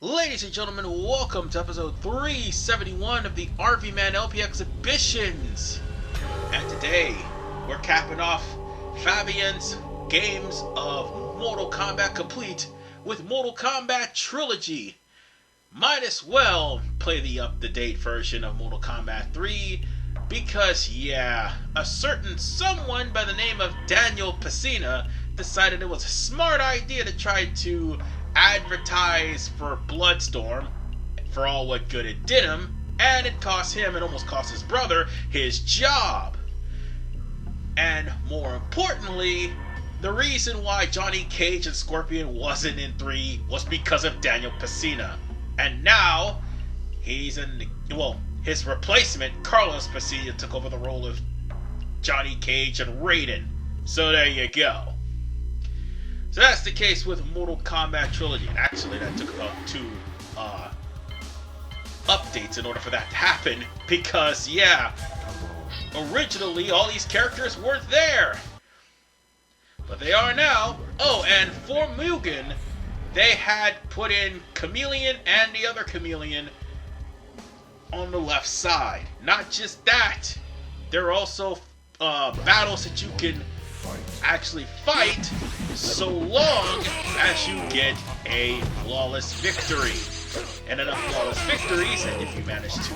Ladies and gentlemen, welcome to episode 371 of the RVMan LP Exhibitions. And today, we're capping off Fabian's games of Mortal Kombat Complete with Mortal Kombat Trilogy. Might as well play the up-to-date version of Mortal Kombat 3 because, yeah, a certain someone by the name of Daniel Pesina decided it was a smart idea to try to advertise for Bloodstorm for all what good it did him, and it cost him and almost cost his brother his job. And more importantly, the reason why Johnny Cage and Scorpion wasn't in 3 was because of Daniel Pesina. And now he's his replacement, Carlos Pesina, took over the role of Johnny Cage and Raiden. So there you go. So that's the case with Mortal Kombat Trilogy. And actually, that took about 2 updates in order for that to happen. Because, yeah, originally all these characters weren't there. But they are now. Oh, and for Mugen, they had put in Chameleon and the other Chameleon on the left side. Not just that, there are also battles that you can actually fight so long as you get a flawless victory. And enough flawless victories, and if you manage to,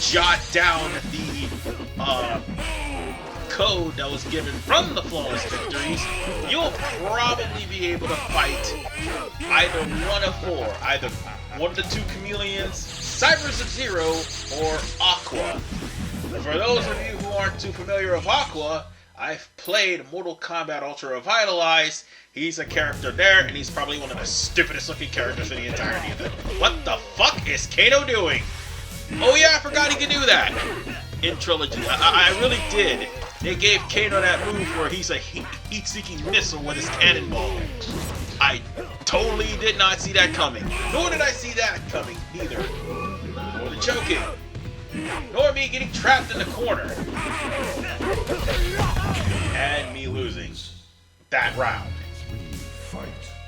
jot down the code that was given from the flawless victories, you'll probably be able to fight either one of 4. Either one of the 2 Chameleons, Cyber Sub-Zero, or Aqua. For those of you who aren't too familiar with Aqua, I've played Mortal Kombat Ultra Revitalized. He's a character there, and he's probably one of the stupidest looking characters in the entirety of it. What the fuck is Kano doing? Oh yeah, I forgot he could do that in Trilogy. I really did. They gave Kano that move where he's a heat-seeking missile with his cannonball. I totally did not see that coming. Nor did I see that coming, either. Nor the choking. Nor me getting trapped in the corner. And me losing that round.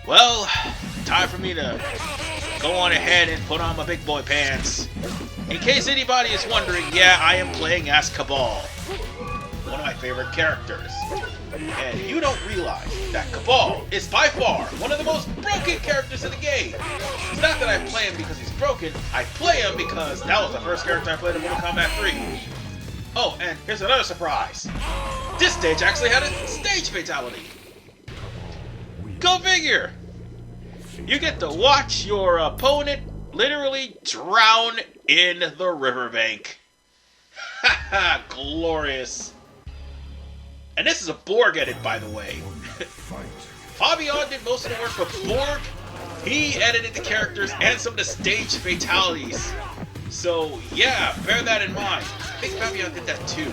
Well, time for me to go on ahead and put on my big boy pants. In case anybody is wondering, yeah, I am playing as Cabal, one of my favorite characters. And you don't realize that Cabal is by far one of the most broken characters in the game. It's not that I play him because he's broken, I play him because that was the first character I played in Mortal Kombat 3. Oh, and here's another surprise. This stage actually had a stage fatality. Go figure! You get to watch your opponent literally drown in the riverbank. Haha, glorious. And this is a Borg edit, by the way. Fabian did most of the work, but Borg, he edited the characters and some of the stage fatalities. So, yeah, bear that in mind. I think Fabian did that too.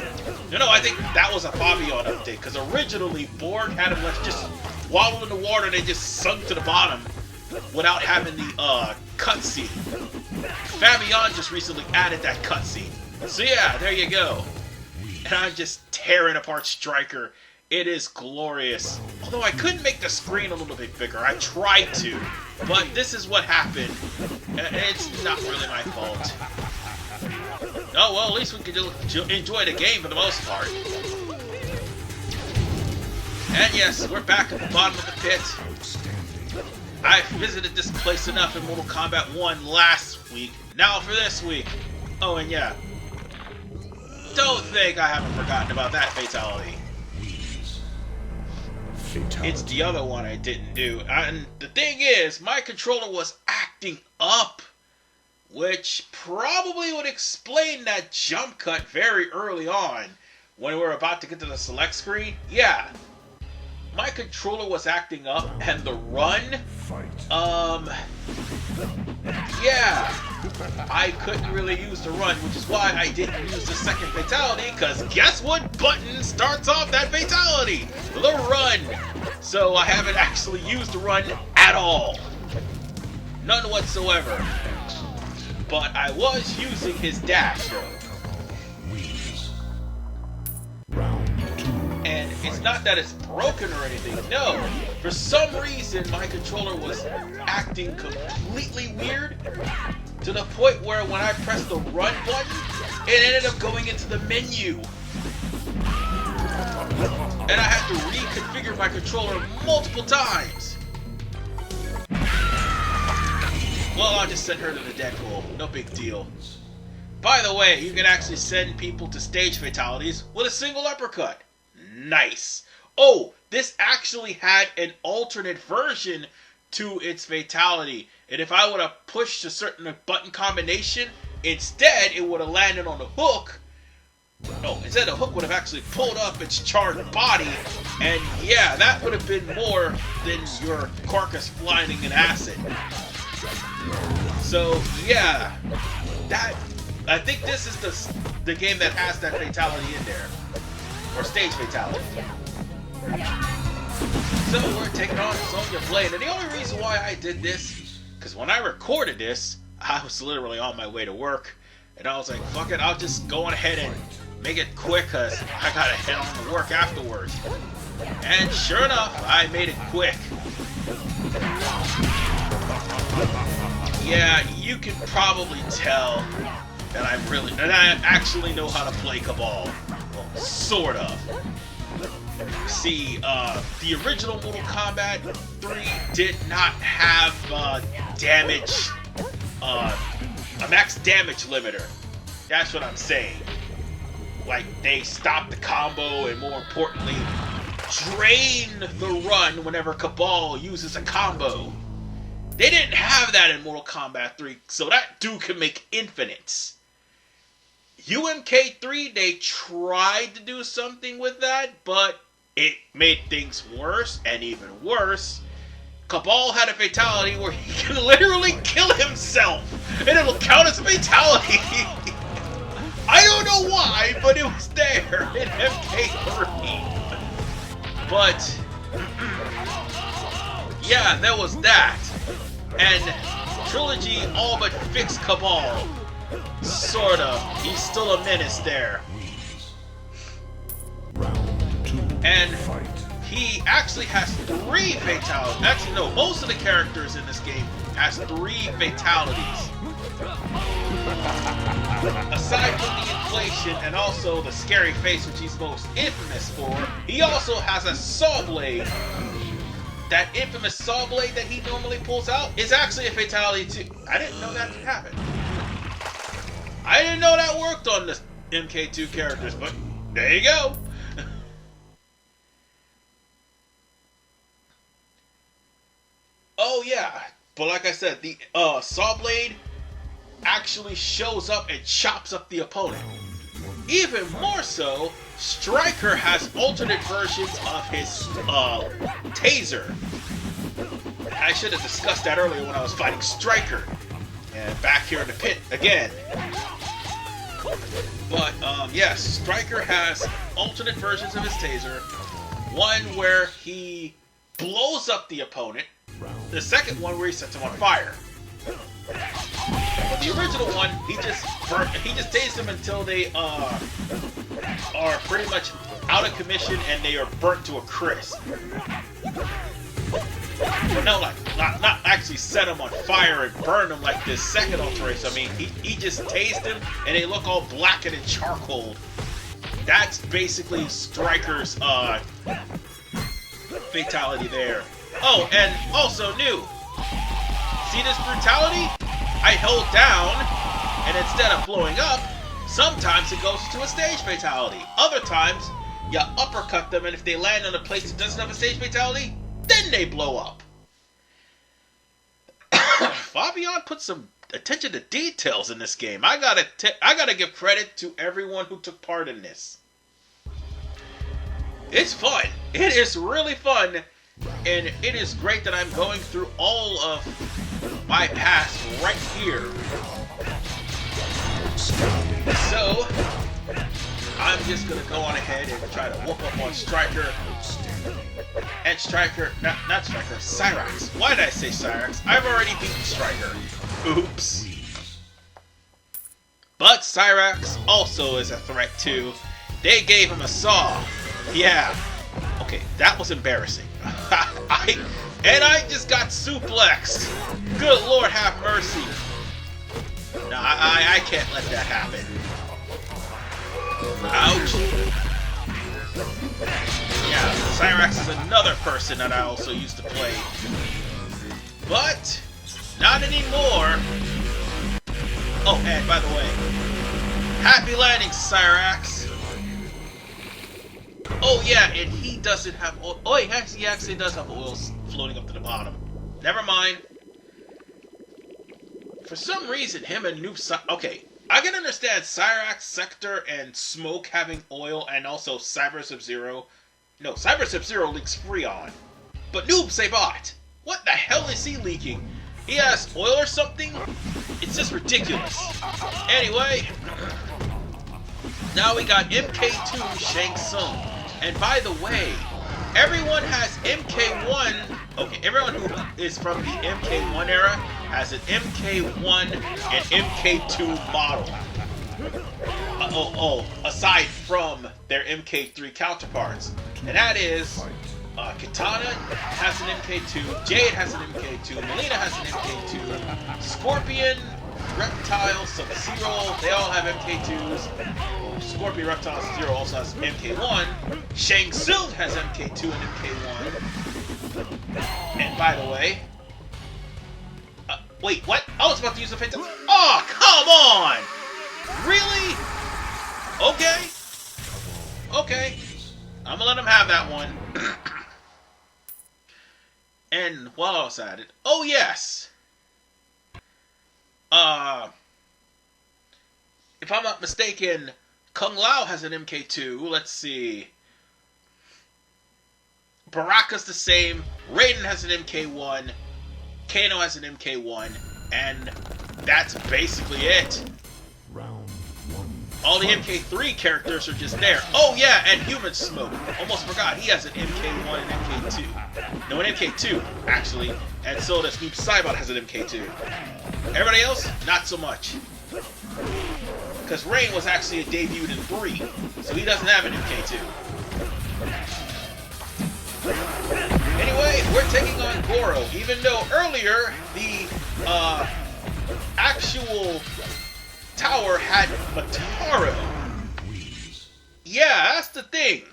No, I think that was a Fabian update, because originally Borg had him just waddle in the water and they just sunk to the bottom without having the cutscene. Fabian just recently added that cutscene. So yeah, there you go. And I'm just tearing apart Stryker. It is glorious. Although I couldn't make the screen a little bit bigger. I tried to. But this is what happened. And it's not really my fault. Oh, well, at least we can enjoy the game for the most part. And yes, we're back at the bottom of the pit. I visited this place enough in Mortal Kombat 1 last week. Now for this week. Oh, and yeah. Don't think I haven't forgotten about that fatality. It's the other one I didn't do. And the thing is, my controller was acting up, which probably would explain that jump cut very early on when we were about to get to the select screen. Yeah, my controller was acting up, and the run, yeah, I couldn't really use the run, which is why I didn't use the second fatality, because guess what button starts off that fatality? The run. So I haven't actually used the run at all. None whatsoever. But I was using his dash, though. And it's not that it's broken or anything. No, for some reason my controller was acting completely weird to the point where when I pressed the run button, it ended up going into the menu. And I had to reconfigure my controller multiple times. Well, I'll just send her to the Deadpool. No big deal. By the way, you can actually send people to stage fatalities with a single uppercut. Nice. Oh, this actually had an alternate version to its fatality. And if I would have pushed a certain button combination, instead it would have landed on the hook. No, instead the hook would have actually pulled up its charred body. And yeah, that would have been more than your carcass flying in acid. So yeah, I think this is the game that has that fatality in there. Or stage fatality. So we're taking on Sonya Blade. And the only reason why I did this, because when I recorded this, I was literally on my way to work. And I was like, fuck it, I'll just go on ahead and make it quick because I gotta head on to work afterwards. And sure enough, I made it quick. Yeah, you can probably tell that I actually know how to play Kabal. Well, sort of. See, the original Mortal Kombat 3 did not have damage, a max damage limiter. That's what I'm saying. Like, they stopped the combo and, more importantly, drain the run whenever Kabal uses a combo. They didn't have that in Mortal Kombat 3, so that dude can make infinites. UMK3, they tried to do something with that, but it made things worse, and even worse. Kabal had a fatality where he can literally kill himself, and it'll count as a fatality. I don't know why, but it was there in MK3. But yeah, there was that. And Trilogy all but fixed Kabal. Sort of. He's still a menace there. And he actually has 3 fatalities. Actually, no, most of the characters in this game has 3 fatalities. Aside from the inflation and also the scary face, which he's most infamous for, he also has a saw blade. That infamous saw blade that he normally pulls out is actually a fatality too. I didn't know that could happen. I didn't know that worked on the MK2 characters, but there you go. Oh yeah, but like I said, the saw blade actually shows up and chops up the opponent. Even more so, Stryker has alternate versions of his taser. I should have discussed that earlier when I was fighting Stryker. And back here in the pit again. But yes, Stryker has alternate versions of his taser. One where he blows up the opponent. The second one where he sets them on fire. But the original one, he just tased them until they are pretty much out of commission and they are burnt to a crisp. But no, like not actually set them on fire and burn them like this second alteration. I mean, he just tased them and they look all blackened and charcoal. That's basically Stryker's fatality there. Oh, and also new. See this brutality? I held down, and instead of blowing up, sometimes it goes into a stage fatality. Other times, you uppercut them, and if they land on a place that doesn't have a stage fatality, then they blow up. Fabian put some attention to details in this game. I gotta give credit to everyone who took part in this. It's fun. It is really fun. And it is great that I'm going through all of my past right here. So, I'm just going to go on ahead and try to whoop up on Stryker. And Stryker, not Stryker, Cyrax. Why did I say Cyrax? I've already beaten Stryker. Oops. But Cyrax also is a threat too. They gave him a saw. Yeah. Okay, that was embarrassing. I just got suplexed. Good Lord, have mercy. No, I can't let that happen. Ouch. Yeah, Cyrax is another person that I also used to play. But, not anymore. Oh, and by the way, happy landing, Cyrax. Oh yeah, and he doesn't have oil. Oh, he actually does have oil floating up to the bottom. Never mind. For some reason, him and Noob... Okay, I can understand Cyrax, Sector, and Smoke having oil, and also Cyber Sub-Zero. No, Cyber Sub-Zero leaks Freon. But Noob Saibot, what the hell is he leaking? He has oil or something? It's just ridiculous. Anyway, now we got MK2 Shang Tsung. And by the way, everyone has MK1. Okay, everyone who is from the MK1 era has an MK1 and MK2 model. Aside from their MK3 counterparts. And that is, Kitana has an MK2, Jade has an MK2, Melina has an MK2, Scorpion, Reptile, Sub-Zero, they all have MK2s. Scorpion, Reptile, Sub-Zero also has MK1. Shang Tsung has MK2 and MK1. And by the way... wait, what? I was about to use the Fatal... Oh, come on! Really? Okay. Okay. I'm gonna let him have that one. And while I was at it... Oh, yes! If I'm not mistaken, Kung Lao has an MK2. Let's see. Baraka's the same. Raiden has an MK1. Kano has an MK1. And that's basically it. Round one. All the MK3 characters are just there. Oh yeah, and Human Smoke. Almost forgot, he has an MK1 and MK2. No, an MK2, actually. And so does Noob Saibot has an MK2. Everybody else, not so much. Because Rain was actually debuted in 3, so he doesn't have an MK2. Anyway, we're taking on Goro, even though earlier the actual tower had Mataro. Yeah, that's the thing.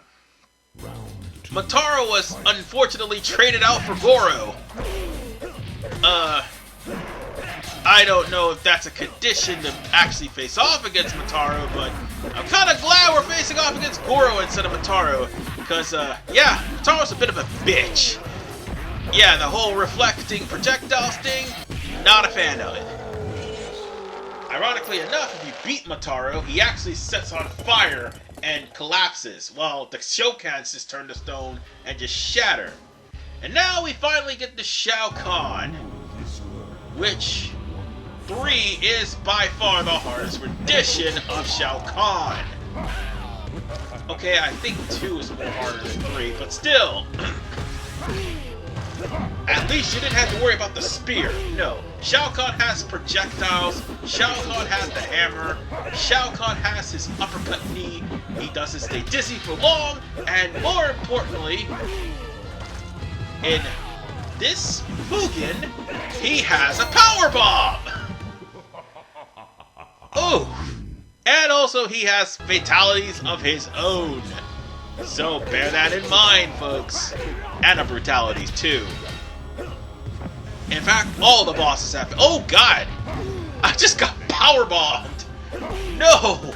Mataro was unfortunately traded out for Goro. I don't know if that's a condition to actually face off against Mataro, but I'm kind of glad we're facing off against Goro instead of Mataro, because, yeah, Mataro's a bit of a bitch. Yeah, the whole reflecting projectiles thing, not a fan of it. Ironically enough, if you beat Mataro, he actually sets on fire and collapses, while the Shokans just turn to stone and just shatter. And now we finally get the Shao Kahn, which 3 is by far the hardest rendition of Shao Kahn. Okay, I think 2 is more harder than 3, but still. At least you didn't have to worry about the spear. No. Shao Kahn has projectiles. Shao Kahn has the hammer. Shao Kahn has his uppercut knee. He doesn't stay dizzy for long. And more importantly, in this Mugen, he has a power bomb. Oh. And also he has fatalities of his own. So bear that in mind, folks. And the brutalities, too. In fact, all the bosses have... Oh, God! I just got powerbombed! No!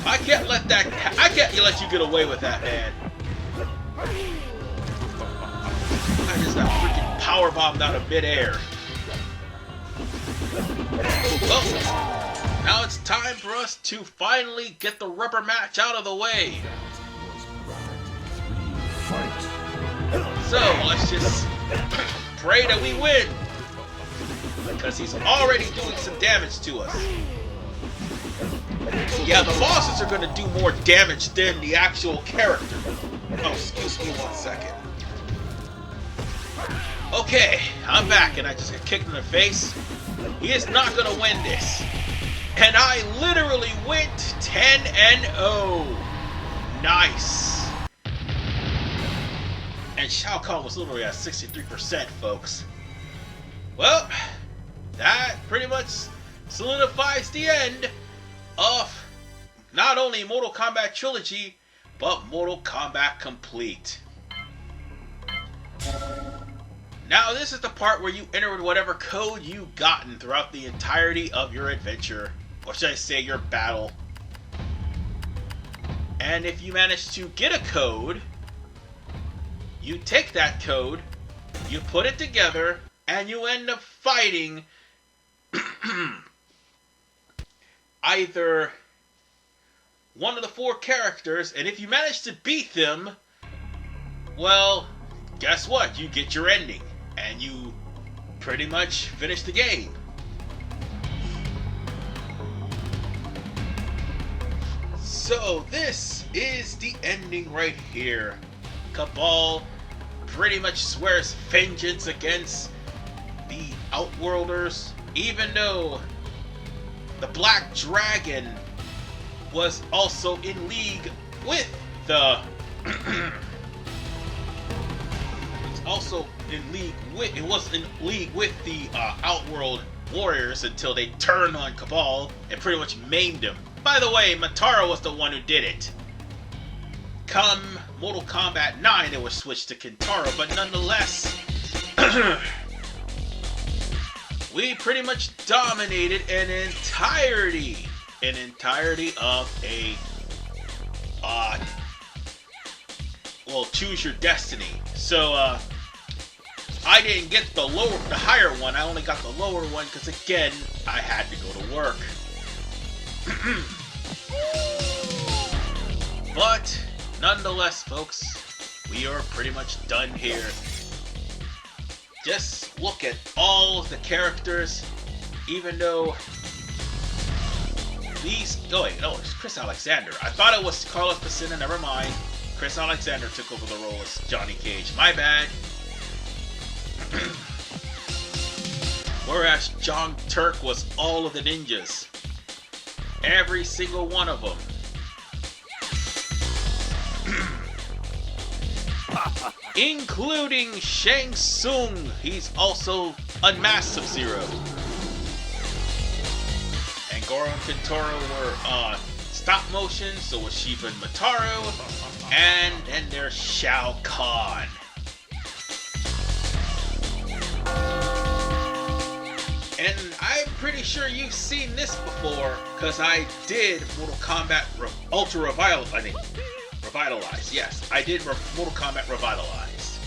I can't let that... I can't let you get away with that, man. I just got freaking powerbombed out of midair. Well, now it's time for us to finally get the rubber match out of the way. So, let's just pray that we win. Because he's already doing some damage to us. Yeah, the bosses are going to do more damage than the actual character. Oh, excuse me 1 second. Okay, I'm back and I just got kicked in the face. He is not going to win this. And I literally went 10-0. Nice. And Shao Kahn was literally at 63%, folks. Well, that pretty much solidifies the end of not only Mortal Kombat Trilogy, but Mortal Kombat Complete. Now this is the part where you enter whatever code you gotten throughout the entirety of your adventure, or should I say your battle. And if you manage to get a code, you take that code, you put it together, and you end up fighting either one of the 4 characters, and if you manage to beat them, well, guess what? You get your ending, and you pretty much finish the game. So this is the ending right here. Cabal pretty much swears vengeance against the Outworlders, even though the Black Dragon was also in league with the it was in league with the Outworld Warriors until they turned on Cabal and pretty much maimed him. By the way, Matara was the one who did it. Come Mortal Kombat 9, it was switched to Kintaro, but nonetheless, we pretty much dominated an entirety of a choose your destiny. So I didn't get the higher one. I only got the lower one because again I had to go to work. But nonetheless, folks, we are pretty much done here. Just look at all of the characters, even though these... Oh, wait, no, it's Chris Alexander. I thought it was Carlos Pacina, never mind. Chris Alexander took over the role as Johnny Cage. My bad. Whereas John Turk was all of the ninjas. Every single one of them. Including Shang Tsung. He's also Unmasked Sub-Zero. And Goro and Kintaro were stop motion, so was Shiva and Mataro. And then there's Shao Kahn. And I'm pretty sure you've seen this before, because I did Mortal Kombat Ultra Revitalized. Yes, I did Mortal Kombat Revitalized.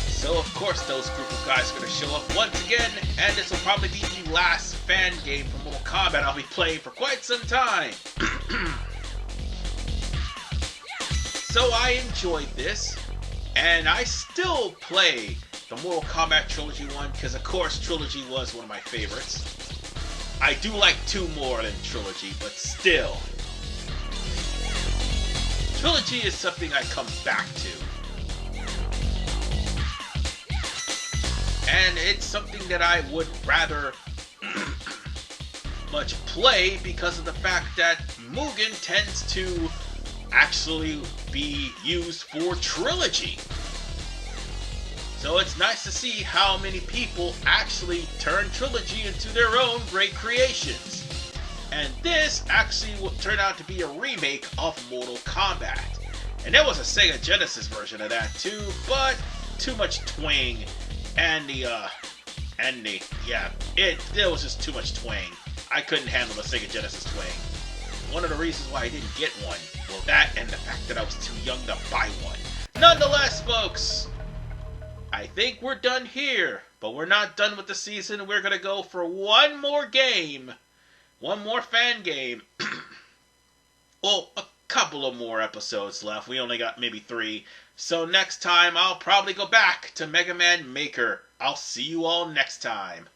So of course those group of guys are going to show up once again, and this will probably be the last fan game for Mortal Kombat I'll be playing for quite some time. So I enjoyed this, and I still play the Mortal Kombat Trilogy one, because of course Trilogy was one of my favorites. I do like 2 more than Trilogy, but still. Trilogy is something I come back to. And it's something that I would rather much play because of the fact that Mugen tends to actually be used for Trilogy. So it's nice to see how many people actually turn Trilogy into their own great creations. And this actually will turn out to be a remake of Mortal Kombat. And there was a Sega Genesis version of that too, but too much twang. And there was just too much twang. I couldn't handle the Sega Genesis twang. One of the reasons why I didn't get one, well, that and the fact that I was too young to buy one. Nonetheless, folks, I think we're done here, but we're not done with the season. We're going to go for one more game. One more fan game. Well, a couple of more episodes left. We only got maybe 3. So next time, I'll probably go back to Mega Man Maker. I'll see you all next time.